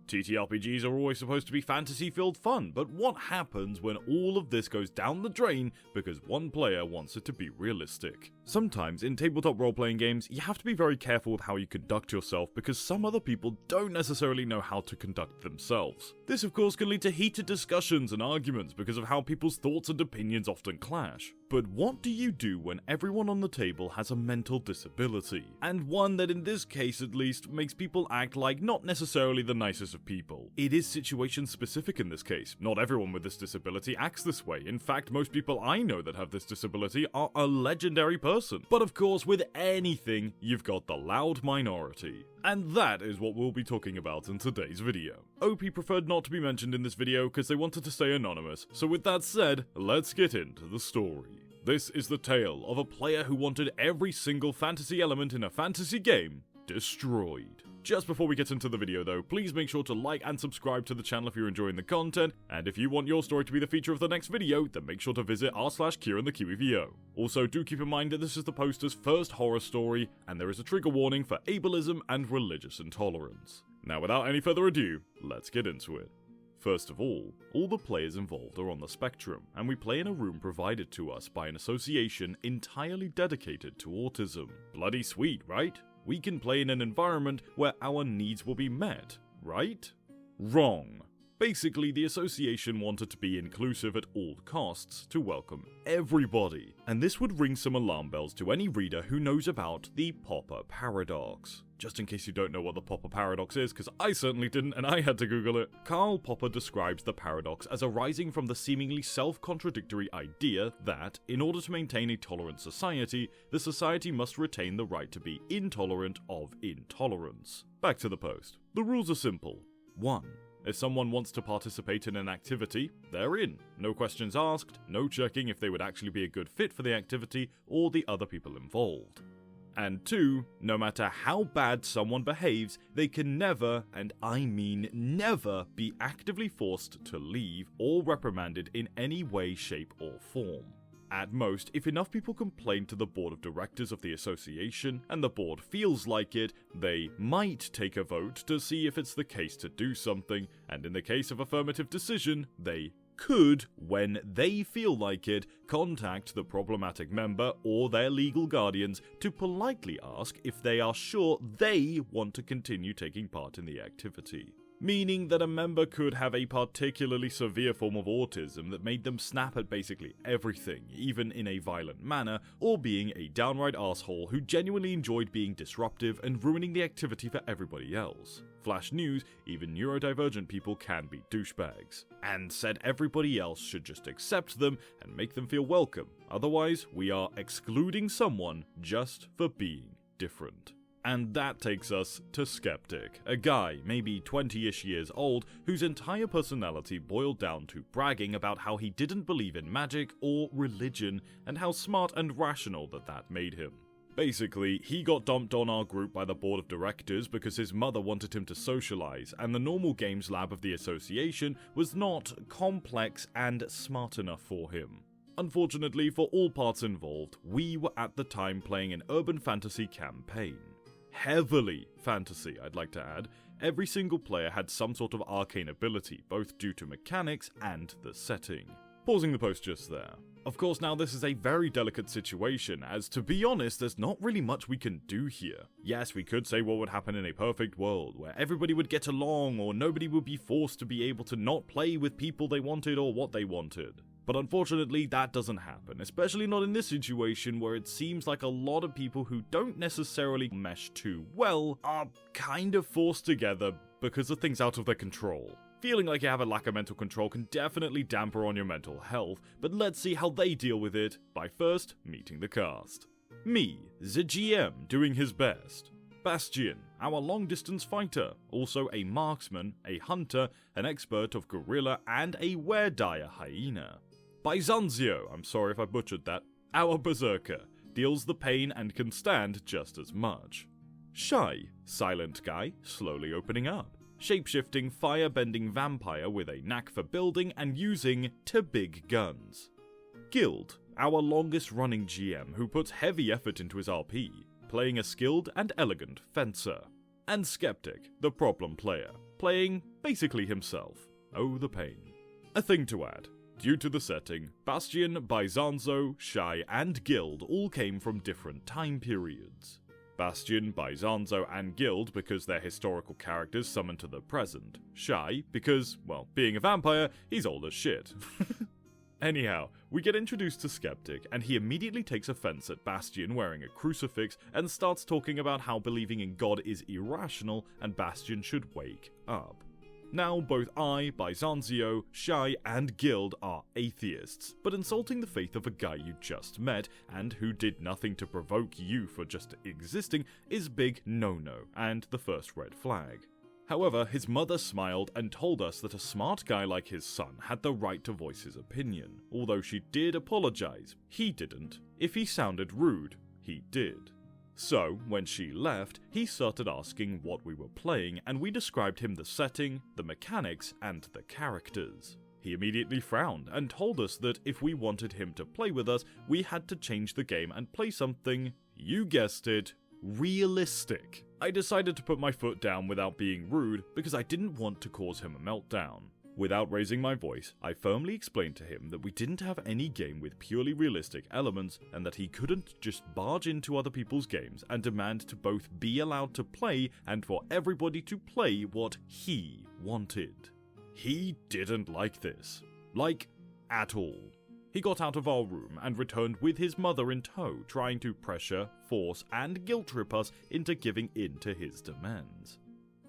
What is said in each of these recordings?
TTRPGs are always supposed to be fantasy-filled fun, but what happens when all of this goes down the drain because one player wants it to be realistic? Sometimes in tabletop role-playing games, you have to be very careful with how you conduct yourself because some other people don't necessarily know how to conduct themselves. This of course can lead to heated discussions and arguments because of how people's thoughts and opinions often clash. But what do you do when everyone on the table has a mental disability? And one that in this case at least makes people act like not necessarily the nicest of people. It is situation specific in this case. Not everyone with this disability acts this way. In fact, most people I know that have this disability are a legendary person. But of course, with anything, you've got the loud minority. And that is what we'll be talking about in today's video. OP preferred not to be mentioned in this video because they wanted to stay anonymous, so with that said, let's get into the story. This is the tale of a player who wanted every single fantasy element in a fantasy game destroyed. Just before we get into the video though, please make sure to like and subscribe to the channel if you're enjoying the content, and if you want your story to be the feature of the next video, then make sure to visit r/KieronTheKiwiVO. Also, do keep in mind that this is the poster's first horror story, and there is a trigger warning for ableism and religious intolerance. Now without any further ado, let's get into it. First of all the players involved are on the spectrum, and we play in a room provided to us by an association entirely dedicated to autism. Bloody sweet, right? We can play in an environment where our needs will be met, right? Wrong. Basically, the association wanted to be inclusive at all costs to welcome everybody, and this would ring some alarm bells to any reader who knows about the Popper Paradox. Just in case you don't know what the Popper Paradox is, because I certainly didn't and I had to Google it. Karl Popper describes the paradox as arising from the seemingly self-contradictory idea that, in order to maintain a tolerant society, the society must retain the right to be intolerant of intolerance. Back to the post. The rules are simple. 1. If someone wants to participate in an activity, they're in. No questions asked, no checking if they would actually be a good fit for the activity or the other people involved. And 2, no matter how bad someone behaves, they can never, and I mean never, be actively forced to leave or reprimanded in any way, shape, or form. At most, if enough people complain to the board of directors of the association, and the board feels like it, they might take a vote to see if it's the case to do something, and in the case of affirmative decision, they could, when they feel like it, contact the problematic member or their legal guardians to politely ask if they are sure they want to continue taking part in the activity. Meaning that a member could have a particularly severe form of autism that made them snap at basically everything, even in a violent manner, or being a downright asshole who genuinely enjoyed being disruptive and ruining the activity for everybody else. Flash news, even neurodivergent people can be douchebags. And said everybody else should just accept them and make them feel welcome, otherwise we are excluding someone just for being different. And that takes us to Skeptic, a guy, maybe 20-ish years old, whose entire personality boiled down to bragging about how he didn't believe in magic or religion, and how smart and rational that made him. Basically, he got dumped on our group by the board of directors because his mother wanted him to socialize, and the normal games lab of the association was not complex and smart enough for him. Unfortunately for all parts involved, we were at the time playing an urban fantasy campaign. Heavily fantasy, I'd like to add. Every single player had some sort of arcane ability, both due to mechanics and the setting. Pausing the post just there. Of course, now this is a very delicate situation, as to be honest, there's not really much we can do here. Yes, we could say what would happen in a perfect world, where everybody would get along, or nobody would be forced to be able to not play with people they wanted or what they wanted. But unfortunately, that doesn't happen, especially not in this situation where it seems like a lot of people who don't necessarily mesh too well are kind of forced together because of things out of their control. Feeling like you have a lack of mental control can definitely damper on your mental health, but let's see how they deal with it by first meeting the cast. Me, the GM, doing his best. Bastian, our long-distance fighter, also a marksman, a hunter, an expert of gorilla, and a were-dire hyena. Byzanzio, I'm sorry if I butchered that, our berserker, deals the pain and can stand just as much. Shy, silent guy, slowly opening up. Shape-shifting, fire-bending vampire with a knack for building and using big guns. Guild, our longest-running GM who puts heavy effort into his RP, playing a skilled and elegant fencer. And Skeptic, the problem player, playing basically himself. Oh, the pain. A thing to add. Due to the setting, Bastian, Byzanzo, Shai, and Guild all came from different time periods. Bastian, Byzanzo, and Guild because they're historical characters summoned to the present. Shai because, well, being a vampire, he's old as shit. Anyhow, we get introduced to Skeptic, and he immediately takes offense at Bastian wearing a crucifix and starts talking about how believing in God is irrational and Bastian should wake up. Now, both I, Byzanzio, Shai, and Guild are atheists, but insulting the faith of a guy you just met, and who did nothing to provoke you for just existing, is big no-no, and the first red flag. However, his mother smiled and told us that a smart guy like his son had the right to voice his opinion, although she did apologize. He didn't. If he sounded rude, he did. So, when she left, he started asking what we were playing, and we described him the setting, the mechanics, and the characters. He immediately frowned and told us that if we wanted him to play with us, we had to change the game and play something, you guessed it, realistic. I decided to put my foot down without being rude because I didn't want to cause him a meltdown. Without raising my voice, I firmly explained to him that we didn't have any game with purely realistic elements and that he couldn't just barge into other people's games and demand to both be allowed to play and for everybody to play what he wanted. He didn't like this. Like, at all. He got out of our room and returned with his mother in tow, trying to pressure, force, and guilt trip us into giving in to his demands.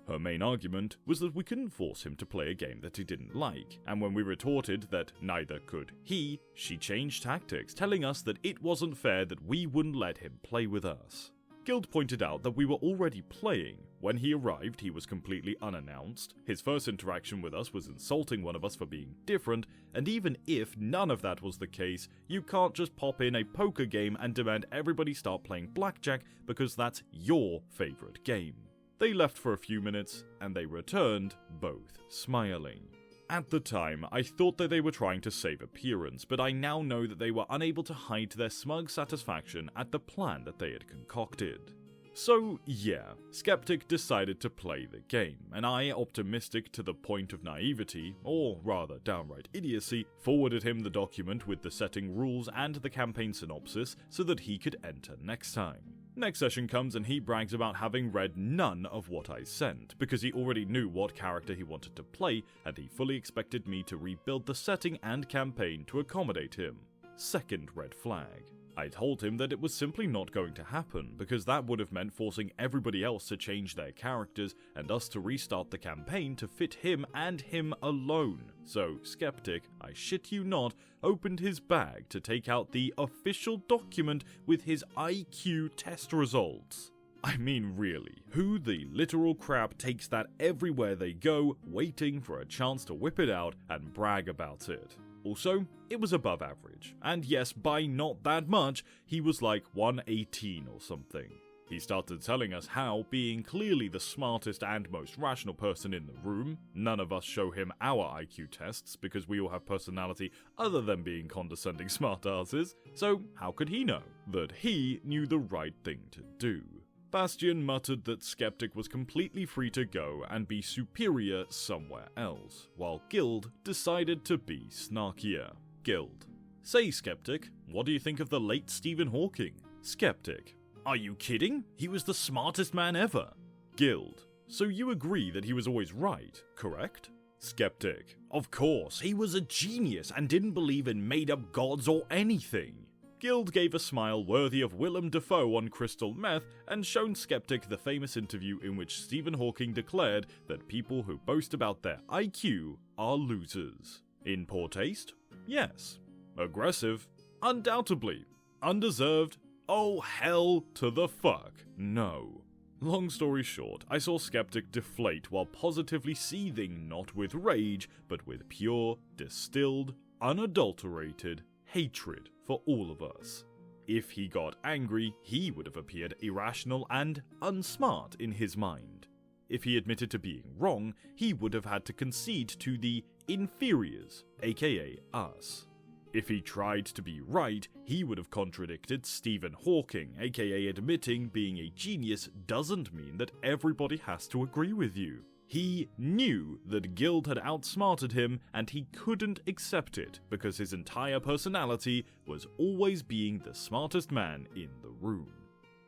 Her main argument was that we couldn't force him to play a game that he didn't like, and when we retorted that neither could he, she changed tactics, telling us that it wasn't fair that we wouldn't let him play with us. Guild pointed out that we were already playing. When he arrived, he was completely unannounced. His first interaction with us was insulting one of us for being different, and even if none of that was the case, you can't just pop in a poker game and demand everybody start playing blackjack because that's your favorite game. They left for a few minutes, and they returned, both smiling. At the time, I thought that they were trying to save appearance, but I now know that they were unable to hide their smug satisfaction at the plan that they had concocted. So yeah, Skeptic decided to play the game, and I, optimistic to the point of naivety, or rather downright idiocy, forwarded him the document with the setting rules and the campaign synopsis so that he could enter next time. Next session comes and he brags about having read none of what I sent, because he already knew what character he wanted to play, and he fully expected me to rebuild the setting and campaign to accommodate him. Second red flag. I told him that it was simply not going to happen, because that would have meant forcing everybody else to change their characters, and us to restart the campaign to fit him and him alone. So, Skeptic, I shit you not, opened his bag to take out the official document with his IQ test results. I mean, really, who the literal crap takes that everywhere they go, waiting for a chance to whip it out and brag about it? Also, it was above average, and yes, by not that much, he was like 118 or something. He started telling us how, being clearly the smartest and most rational person in the room, none of us show him our IQ tests because we all have personality other than being condescending smartasses, so how could he know that he knew the right thing to do? Bastian muttered that Skeptic was completely free to go and be superior somewhere else, while Guild decided to be snarkier. Guild. Say, Skeptic, what do you think of the late Stephen Hawking? Skeptic. Are you kidding? He was the smartest man ever. Guild. So you agree that he was always right, correct? Skeptic. Of course, he was a genius and didn't believe in made-up gods or anything. Guild gave a smile worthy of Willem Dafoe on crystal meth and shown Skeptic the famous interview in which Stephen Hawking declared that people who boast about their IQ are losers. In poor taste? Yes. Aggressive? Undoubtedly. Undeserved? Oh hell to the fuck no. Long story short, I saw Skeptic deflate while positively seething not with rage, but with pure, distilled, unadulterated hatred for all of us. If he got angry, he would have appeared irrational and unsmart in his mind. If he admitted to being wrong, he would have had to concede to the inferiors, aka us. If he tried to be right, he would have contradicted Stephen Hawking, aka admitting being a genius doesn't mean that everybody has to agree with you. He knew that Guild had outsmarted him, and he couldn't accept it because his entire personality was always being the smartest man in the room.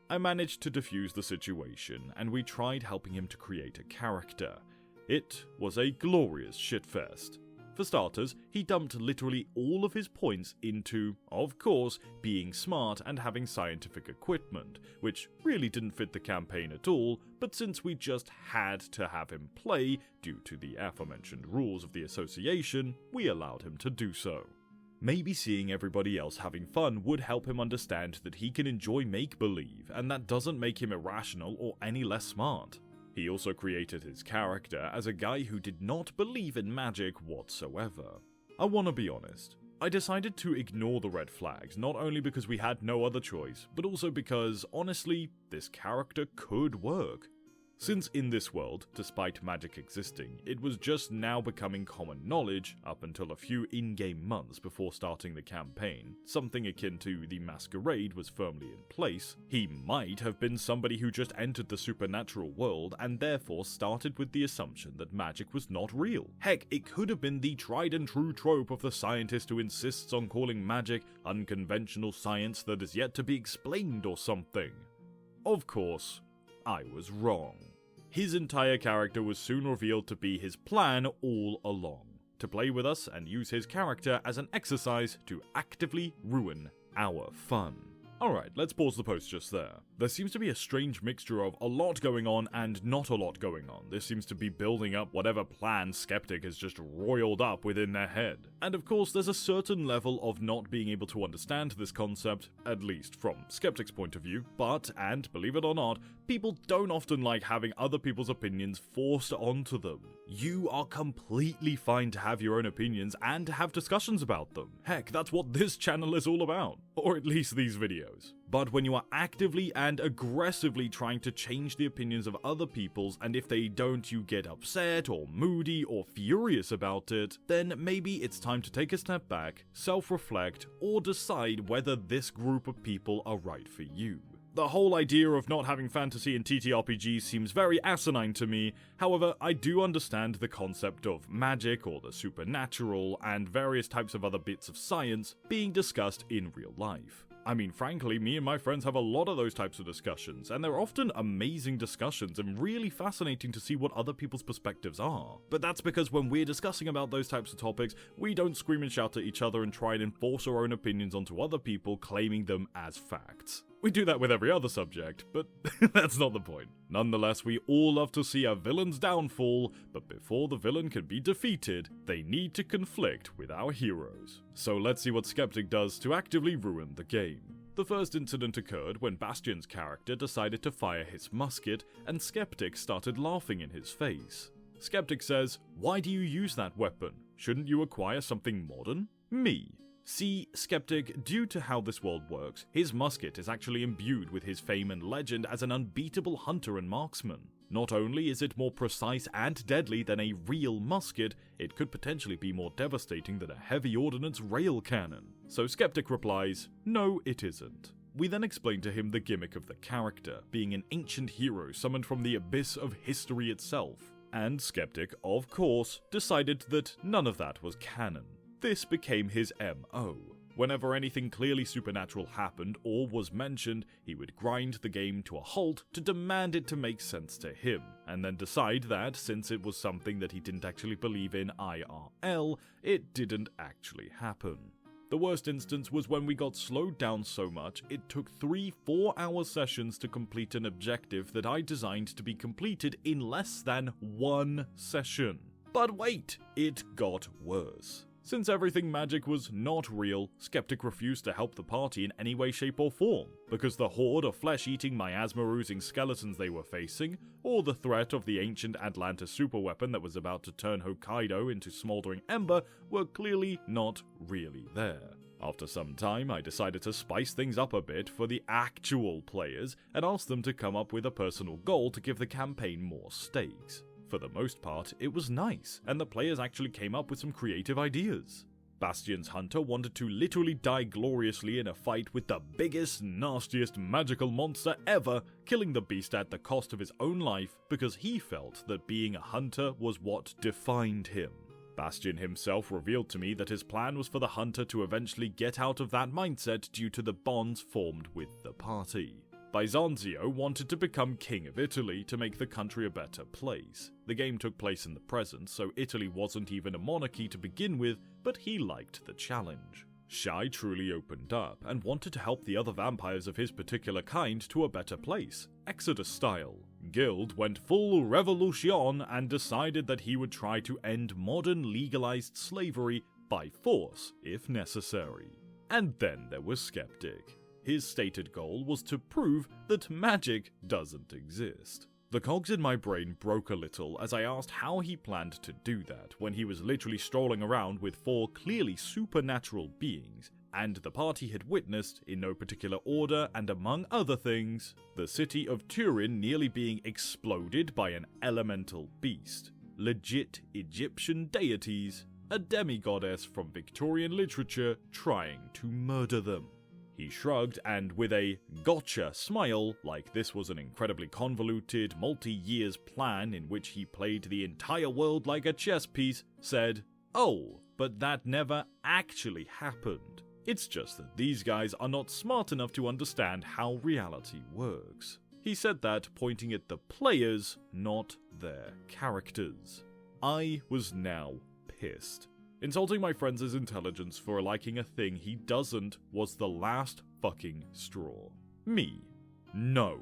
I managed to defuse the situation, and we tried helping him to create a character. It was a glorious shitfest. For starters, he dumped literally all of his points into, of course, being smart and having scientific equipment, which really didn't fit the campaign at all, but since we just had to have him play due to the aforementioned rules of the association, we allowed him to do so. Maybe seeing everybody else having fun would help him understand that he can enjoy make-believe, and that doesn't make him irrational or any less smart. He also created his character as a guy who did not believe in magic whatsoever. I wanna be honest, I decided to ignore the red flags, not only because we had no other choice, but also because, honestly, this character could work. Since in this world, despite magic existing, it was just now becoming common knowledge, up until a few in-game months before starting the campaign, something akin to the masquerade was firmly in place, he might have been somebody who just entered the supernatural world and therefore started with the assumption that magic was not real. Heck, it could have been the tried and true trope of the scientist who insists on calling magic unconventional science that is yet to be explained or something. Of course, I was wrong. His entire character was soon revealed to be his plan all along, to play with us and use his character as an exercise to actively ruin our fun. Alright, let's pause the post just there. There seems to be a strange mixture of a lot going on and not a lot going on. This seems to be building up whatever plan Skeptic has just roiled up within their head. And of course, there's a certain level of not being able to understand this concept, at least from Skeptic's point of view, but, and believe it or not, people don't often like having other people's opinions forced onto them. You are completely fine to have your own opinions and to have discussions about them. Heck, that's what this channel is all about. Or at least these videos. But when you are actively and aggressively trying to change the opinions of other people's, and if they don't, you get upset or moody or furious about it, then maybe it's time to take a step back, self-reflect, or decide whether this group of people are right for you. The whole idea of not having fantasy in TTRPGs seems very asinine to me. However, I do understand the concept of magic or the supernatural and various types of other bits of science being discussed in real life. I mean, frankly, me and my friends have a lot of those types of discussions, and they're often amazing discussions and really fascinating to see what other people's perspectives are. But that's because when we're discussing about those types of topics, we don't scream and shout at each other and try and enforce our own opinions onto other people, claiming them as facts. We do that with every other subject, but that's not the point. Nonetheless, we all love to see a villain's downfall, but before the villain can be defeated, they need to conflict with our heroes. So let's see what Skeptic does to actively ruin the game. The first incident occurred when Bastion's character decided to fire his musket, and Skeptic started laughing in his face. Skeptic says, "Why do you use that weapon? Shouldn't you acquire something modern?" Me. See, Skeptic, due to how this world works, his musket is actually imbued with his fame and legend as an unbeatable hunter and marksman. Not only is it more precise and deadly than a real musket, it could potentially be more devastating than a heavy ordnance rail cannon. So Skeptic replies, "No, it isn't." We then explain to him the gimmick of the character, being an ancient hero summoned from the abyss of history itself. And Skeptic, of course, decided that none of that was canon. This became his MO. Whenever anything clearly supernatural happened or was mentioned, he would grind the game to a halt to demand it to make sense to him, and then decide that, since it was something that he didn't actually believe in IRL, it didn't actually happen. The worst instance was when we got slowed down so much, it took 3 4-hour sessions to complete an objective that I designed to be completed in less than 1 session. But wait, it got worse. Since everything magic was not real, Skeptic refused to help the party in any way, shape or form, because the horde of flesh-eating, miasma-oozing skeletons they were facing, or the threat of the ancient Atlantis superweapon that was about to turn Hokkaido into smoldering ember were clearly not really there. After some time, I decided to spice things up a bit for the actual players and asked them to come up with a personal goal to give the campaign more stakes. For the most part, it was nice, and the players actually came up with some creative ideas. Bastion's hunter wanted to literally die gloriously in a fight with the biggest, nastiest magical monster ever, killing the beast at the cost of his own life because he felt that being a hunter was what defined him. Bastion himself revealed to me that his plan was for the hunter to eventually get out of that mindset due to the bonds formed with the party. Byzancio wanted to become king of Italy to make the country a better place. The game took place in the present, so Italy wasn't even a monarchy to begin with, but he liked the challenge. Shai truly opened up and wanted to help the other vampires of his particular kind to a better place, Exodus style. Guild went full revolution and decided that he would try to end modern legalized slavery by force if necessary. And then there was Skeptic. His stated goal was to prove that magic doesn't exist. The cogs in my brain broke a little as I asked how he planned to do that when he was literally strolling around with 4 clearly supernatural beings, and the party had witnessed, in no particular order and among other things, the city of Turin nearly being exploded by an elemental beast, legit Egyptian deities, a demigoddess from Victorian literature trying to murder them. He shrugged and, with a gotcha smile, like this was an incredibly convoluted, multi-years plan in which he played the entire world like a chess piece, said, "Oh, but that never actually happened. It's just that these guys are not smart enough to understand how reality works." He said that pointing at the players, not their characters. I was now pissed. Insulting my friends' intelligence for liking a thing he doesn't was the last fucking straw. Me. No.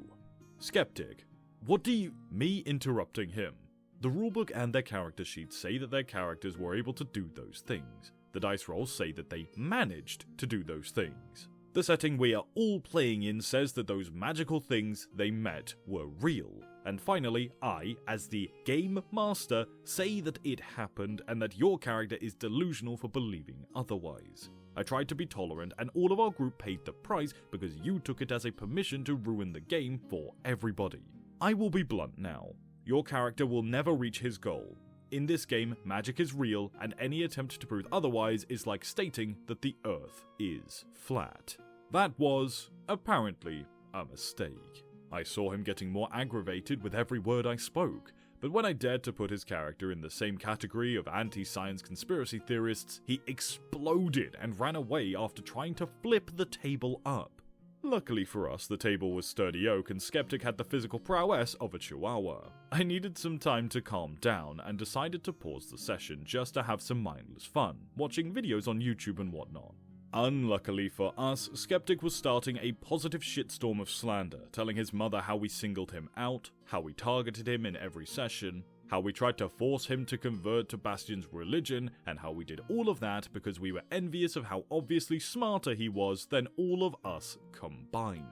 Skeptic. What do you... Me interrupting him. The rulebook and their character sheets say that their characters were able to do those things. The dice rolls say that they managed to do those things. The setting we are all playing in says that those magical things they met were real. And finally, I, as the game master, say that it happened and that your character is delusional for believing otherwise. I tried to be tolerant and all of our group paid the price because you took it as a permission to ruin the game for everybody. I will be blunt now. Your character will never reach his goal. In this game, magic is real, and any attempt to prove otherwise is like stating that the Earth is flat. That was, apparently, a mistake. I saw him getting more aggravated with every word I spoke, but when I dared to put his character in the same category of anti-science conspiracy theorists, he exploded and ran away after trying to flip the table up. Luckily for us, the table was sturdy oak and Skeptic had the physical prowess of a chihuahua. I needed some time to calm down and decided to pause the session just to have some mindless fun, watching videos on YouTube and whatnot. Unluckily for us, Skeptic was starting a positive shitstorm of slander, telling his mother how we singled him out, how we targeted him in every session, how we tried to force him to convert to Bastion's religion, and how we did all of that because we were envious of how obviously smarter he was than all of us combined.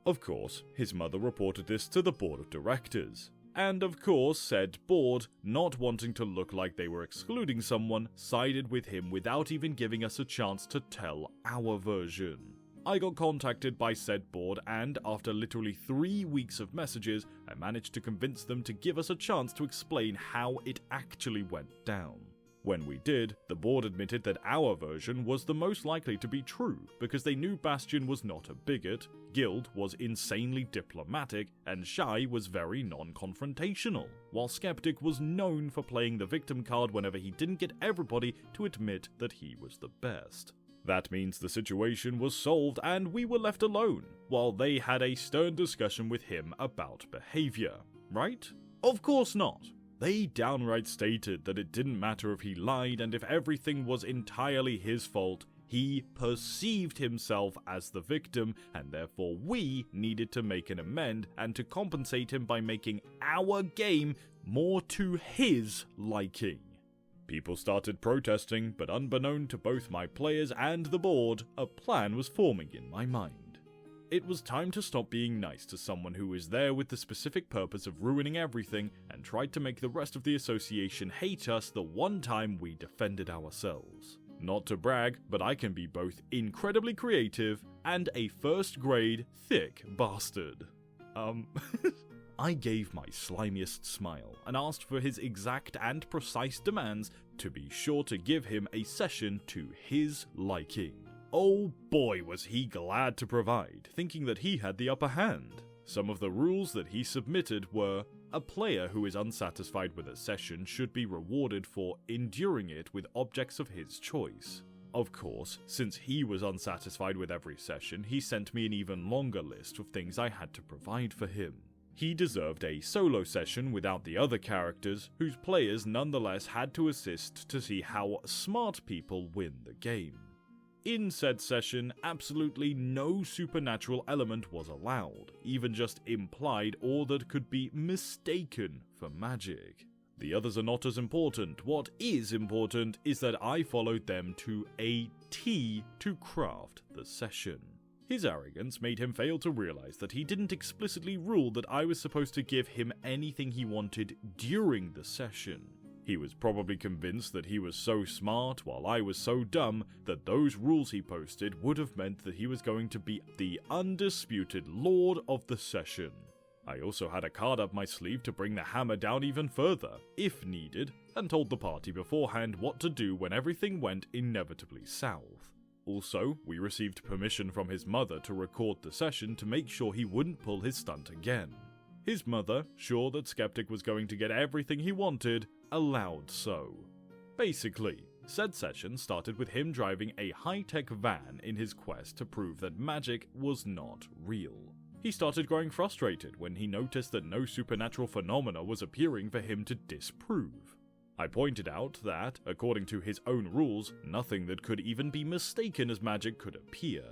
Of course, his mother reported this to the board of directors. And of course, said board, not wanting to look like they were excluding someone, sided with him without even giving us a chance to tell our version. I got contacted by said board and, after literally 3 weeks of messages, I managed to convince them to give us a chance to explain how it actually went down. When we did, the board admitted that our version was the most likely to be true, because they knew Bastion was not a bigot, Guild was insanely diplomatic, and Shai was very non-confrontational, while Skeptic was known for playing the victim card whenever he didn't get everybody to admit that he was the best. That means the situation was solved and we were left alone, while they had a stern discussion with him about behavior, right? Of course not. They downright stated that it didn't matter if he lied and if everything was entirely his fault, he perceived himself as the victim and therefore we needed to make an amend and to compensate him by making our game more to his liking. People started protesting, but unbeknown to both my players and the board, a plan was forming in my mind. It was time to stop being nice to someone who was there with the specific purpose of ruining everything and tried to make the rest of the association hate us the one time we defended ourselves. Not to brag, but I can be both incredibly creative and a first grade thick bastard. I gave my slimiest smile and asked for his exact and precise demands to be sure to give him a session to his liking. Oh boy, was he glad to provide, thinking that he had the upper hand. Some of the rules that he submitted were: a player who is unsatisfied with a session should be rewarded for enduring it with objects of his choice. Of course, since he was unsatisfied with every session, he sent me an even longer list of things I had to provide for him. He deserved a solo session without the other characters, whose players nonetheless had to assist to see how smart people win the game. In said session, absolutely no supernatural element was allowed, even just implied or that could be mistaken for magic. The others are not as important. What is important is that I followed them to a T to craft the session. His arrogance made him fail to realize that he didn't explicitly rule that I was supposed to give him anything he wanted during the session. He was probably convinced that he was so smart while I was so dumb that those rules he posted would have meant that he was going to be the undisputed lord of the session. I also had a card up my sleeve to bring the hammer down even further, if needed, and told the party beforehand what to do when everything went inevitably south. Also, we received permission from his mother to record the session to make sure he wouldn't pull his stunt again. His mother, sure that Skeptic was going to get everything he wanted, allowed so. Basically, said session started with him driving a high-tech van in his quest to prove that magic was not real. He started growing frustrated when he noticed that no supernatural phenomena was appearing for him to disprove. I pointed out that, according to his own rules, nothing that could even be mistaken as magic could appear.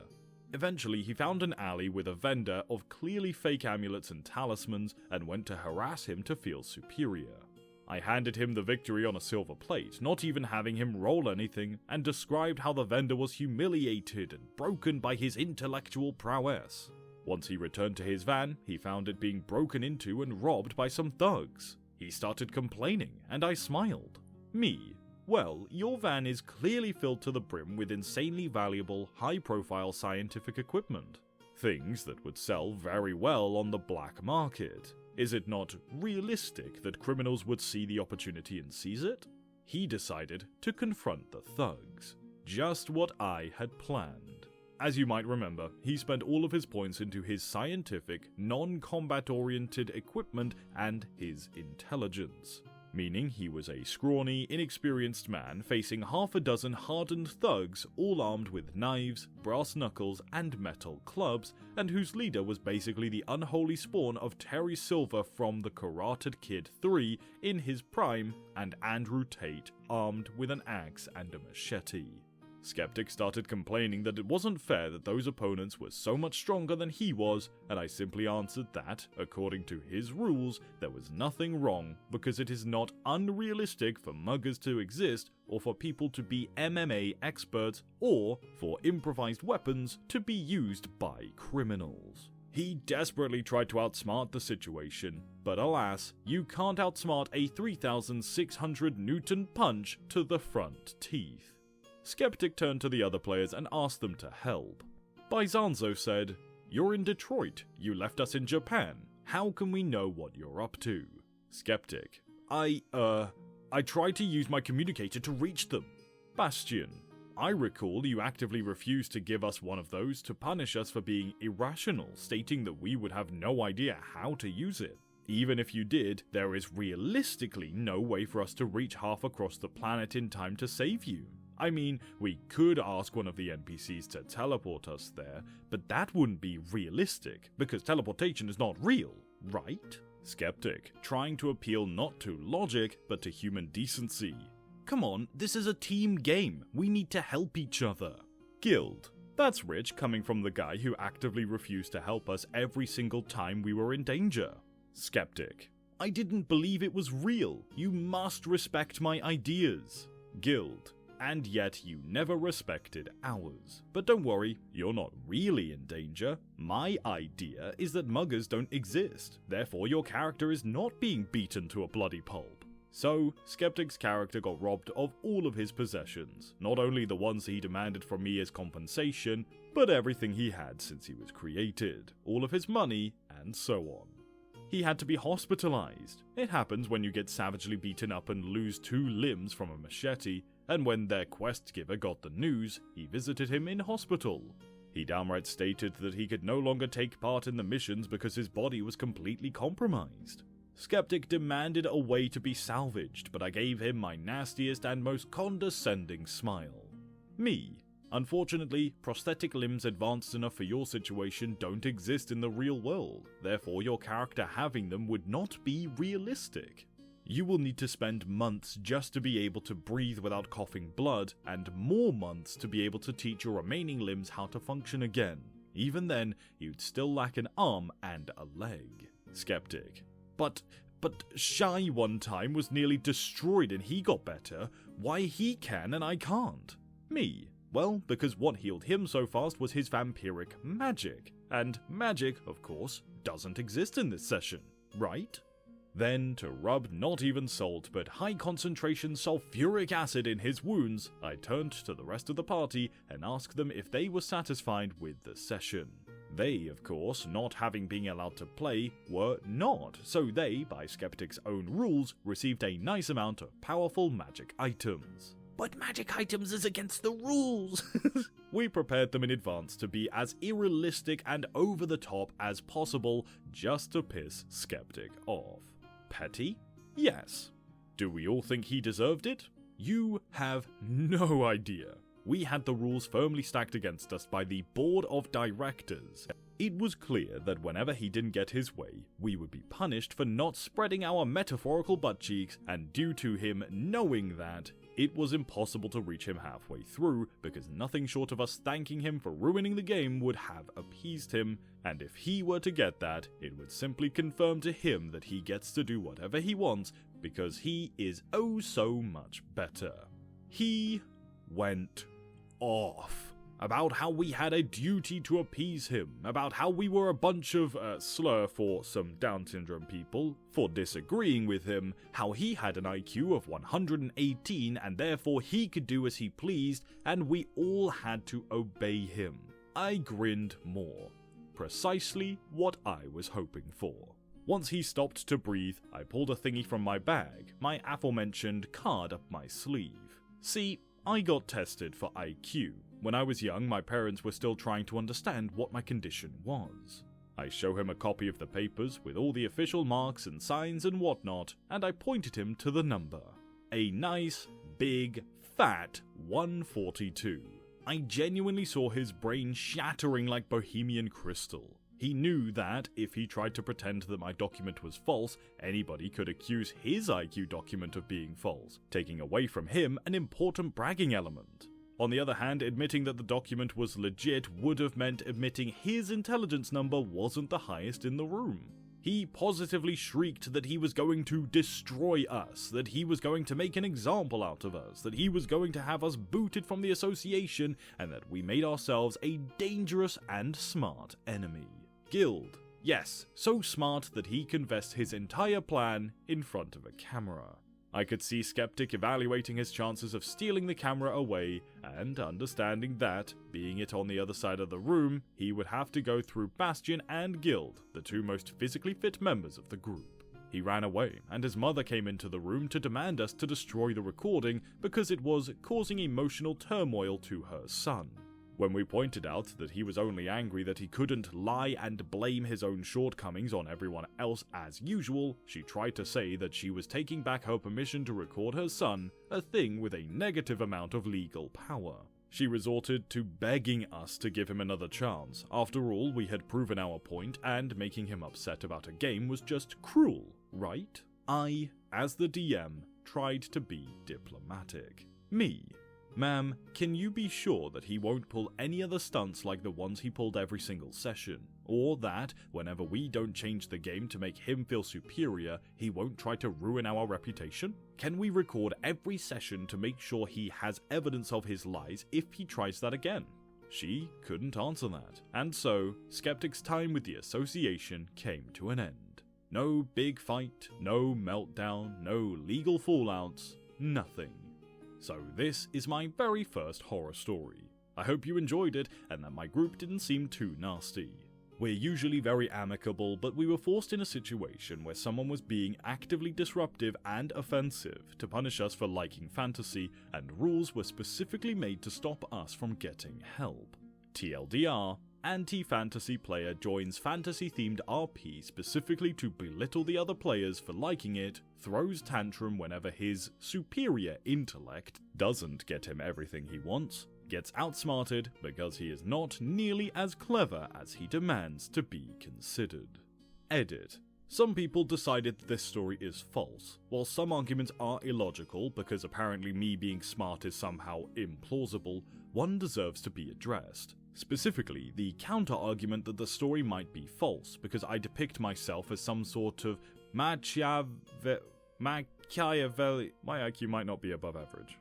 Eventually, he found an alley with a vendor of clearly fake amulets and talismans and went to harass him to feel superior. I handed him the victory on a silver plate, not even having him roll anything, and described how the vendor was humiliated and broken by his intellectual prowess. Once he returned to his van, he found it being broken into and robbed by some thugs. He started complaining, and I smiled. Me? Well, your van is clearly filled to the brim with insanely valuable, high-profile scientific equipment. Things that would sell very well on the black market. Is it not realistic that criminals would see the opportunity and seize it? He decided to confront the thugs. Just what I had planned. As you might remember, he spent all of his points into his scientific, non-combat-oriented equipment and his intelligence. Meaning he was a scrawny, inexperienced man facing half a dozen hardened thugs, all armed with knives, brass knuckles, and metal clubs, and whose leader was basically the unholy spawn of Terry Silver from The Karate Kid 3 in his prime, and Andrew Tate armed with an axe and a machete. Skeptic started complaining that it wasn't fair that those opponents were so much stronger than he was, and I simply answered that, according to his rules, there was nothing wrong because it is not unrealistic for muggers to exist, or for people to be MMA experts, or for improvised weapons to be used by criminals. He desperately tried to outsmart the situation, but alas, you can't outsmart a 3,600 Newton punch to the front teeth. Skeptic turned to the other players and asked them to help. Baizanzo said, "You're in Detroit. You left us in Japan. How can we know what you're up to?" Skeptic, I tried to use my communicator to reach them. Bastion, I recall you actively refused to give us one of those to punish us for being irrational, stating that we would have no idea how to use it. Even if you did, there is realistically no way for us to reach half across the planet in time to save you. I mean, we could ask one of the NPCs to teleport us there, but that wouldn't be realistic, because teleportation is not real, right? Skeptic, trying to appeal not to logic, but to human decency. Come on, this is a team game, we need to help each other. Guild, that's rich coming from the guy who actively refused to help us every single time we were in danger. Skeptic, I didn't believe it was real, you must respect my ideas. Guild, and yet you never respected ours. But don't worry, you're not really in danger. My idea is that muggers don't exist, therefore your character is not being beaten to a bloody pulp. So, Skeptic's character got robbed of all of his possessions, not only the ones he demanded from me as compensation, but everything he had since he was created, all of his money, and so on. He had to be hospitalized. It happens when you get savagely beaten up and lose 2 limbs from a machete, and when their quest giver got the news, he visited him in hospital. He downright stated that he could no longer take part in the missions because his body was completely compromised. Skeptic demanded a way to be salvaged, but I gave him my nastiest and most condescending smile. Me. Unfortunately, prosthetic limbs advanced enough for your situation don't exist in the real world, therefore your character having them would not be realistic. You will need to spend months just to be able to breathe without coughing blood, and more months to be able to teach your remaining limbs how to function again. Even then, you'd still lack an arm and a leg. Skeptic. But Shy one time was nearly destroyed and he got better. Why he can and I can't? Me. Well, because what healed him so fast was his vampiric magic. And magic, of course, doesn't exist in this session, right? Then, to rub not even salt but high concentration sulfuric acid in his wounds, I turned to the rest of the party and asked them if they were satisfied with the session. They, of course, not having been allowed to play, were not, so they, by Skeptic's own rules, received a nice amount of powerful magic items. But magic items is against the rules! We prepared them in advance to be as unrealistic and over the top as possible just to piss Skeptic off. Petty? Yes. Do we all think he deserved it? You have no idea. We had the rules firmly stacked against us by the board of directors. It was clear that whenever he didn't get his way, we would be punished for not spreading our metaphorical butt cheeks, and due to him knowing that, it was impossible to reach him halfway through, because nothing short of us thanking him for ruining the game would have appeased him, and if he were to get that, it would simply confirm to him that he gets to do whatever he wants, because he is oh so much better. He went off about how we had a duty to appease him, about how we were a bunch of slur for some Down syndrome people for disagreeing with him, how he had an IQ of 118 and therefore he could do as he pleased and we all had to obey him. I grinned more. Precisely what I was hoping for. Once he stopped to breathe, I pulled a thingy from my bag, my aforementioned card up my sleeve. See, I got tested for IQ. When I was young, my parents were still trying to understand what my condition was. I show him a copy of the papers with all the official marks and signs and whatnot, and I pointed him to the number. A nice, big, fat 142. I genuinely saw his brain shattering like Bohemian crystal. He knew that, if he tried to pretend that my document was false, anybody could accuse his IQ document of being false, taking away from him an important bragging element. On the other hand, admitting that the document was legit would have meant admitting his intelligence number wasn't the highest in the room. He positively shrieked that he was going to destroy us, that he was going to make an example out of us, that he was going to have us booted from the association, and that we made ourselves a dangerous and smart enemy. Guild. Yes, so smart that he confessed his entire plan in front of a camera. I could see Skeptic evaluating his chances of stealing the camera away, and understanding that, being it on the other side of the room, he would have to go through Bastion and Guild, the two most physically fit members of the group. He ran away, and his mother came into the room to demand us to destroy the recording because it was causing emotional turmoil to her son. When we pointed out that he was only angry that he couldn't lie and blame his own shortcomings on everyone else as usual, she tried to say that she was taking back her permission to record her son, a thing with a negative amount of legal power. She resorted to begging us to give him another chance. After all, we had proven our point, and making him upset about a game was just cruel, right? I, as the DM, tried to be diplomatic. Me. Ma'am, can you be sure that he won't pull any other stunts like the ones he pulled every single session? Or that, whenever we don't change the game to make him feel superior, he won't try to ruin our reputation? Can we record every session to make sure he has evidence of his lies if he tries that again? She couldn't answer that, and so, Skeptic's time with the association came to an end. No big fight, no meltdown, no legal fallouts, nothing. So this is my very first horror story. I hope you enjoyed it and that my group didn't seem too nasty. We're usually very amicable, but we were forced in a situation where someone was being actively disruptive and offensive to punish us for liking fantasy, and rules were specifically made to stop us from getting help. TLDR, anti-fantasy player joins fantasy-themed RP specifically to belittle the other players for liking it, throws tantrum whenever his superior intellect doesn't get him everything he wants, gets outsmarted because he is not nearly as clever as he demands to be considered. Edit. Some people decided that this story is false, while some arguments are illogical because apparently me being smart is somehow implausible. One deserves to be addressed. Specifically, the counter-argument that the story might be false because I depict myself as some sort of Machiavelli. My IQ might not be above average.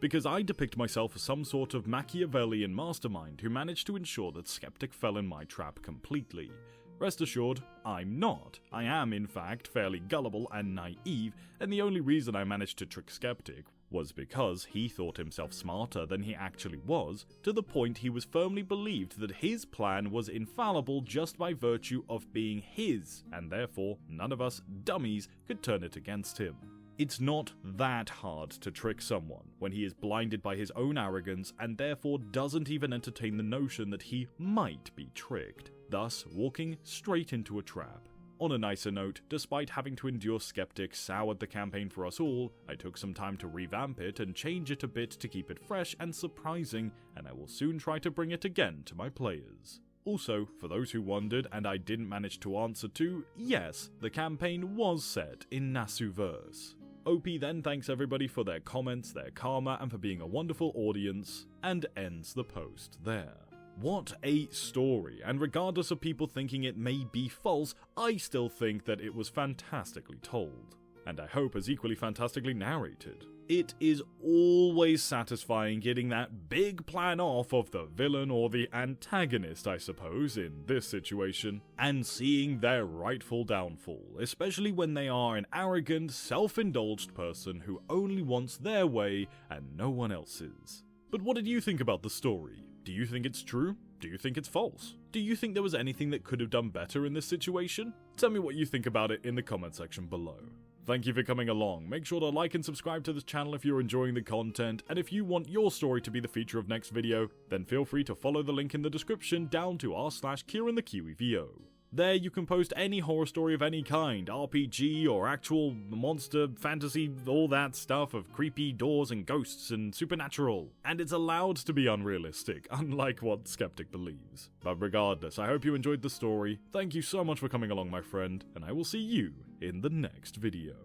Because I depict myself as some sort of Machiavellian mastermind who managed to ensure that Skeptic fell in my trap completely. Rest assured, I'm not. I am, in fact, fairly gullible and naive, and the only reason I managed to trick Skeptic was because he thought himself smarter than he actually was, to the point he was firmly believed that his plan was infallible just by virtue of being his, and therefore none of us dummies could turn it against him. It's not that hard to trick someone when he is blinded by his own arrogance and therefore doesn't even entertain the notion that he might be tricked, thus walking straight into a trap. On a nicer note, despite having to endure Skeptic soured the campaign for us all, I took some time to revamp it and change it a bit to keep it fresh and surprising, and I will soon try to bring it again to my players. Also, for those who wondered and I didn't manage to answer to, yes, the campaign was set in Nasuverse. OP then thanks everybody for their comments, their karma, and for being a wonderful audience, and ends the post there. What a story, and regardless of people thinking it may be false, I still think that it was fantastically told, and I hope as equally fantastically narrated. It is always satisfying getting that big plan off of the villain or the antagonist, I suppose, in this situation, and seeing their rightful downfall, especially when they are an arrogant, self-indulged person who only wants their way and no one else's. But what did you think about the story? Do you think it's true? Do you think it's false? Do you think there was anything that could have done better in this situation? Tell me what you think about it in the comment section below. Thank you for coming along. Make sure to like and subscribe to this channel if you're enjoying the content, and if you want your story to be the feature of next video, then feel free to follow the link in the description down to r/KieronTheKiwiVO. There you can post any horror story of any kind, RPG or actual monster, fantasy, all that stuff of creepy doors and ghosts and supernatural. And it's allowed to be unrealistic, unlike what Skeptic believes. But regardless, I hope you enjoyed the story. Thank you so much for coming along, my friend, and I will see you in the next video.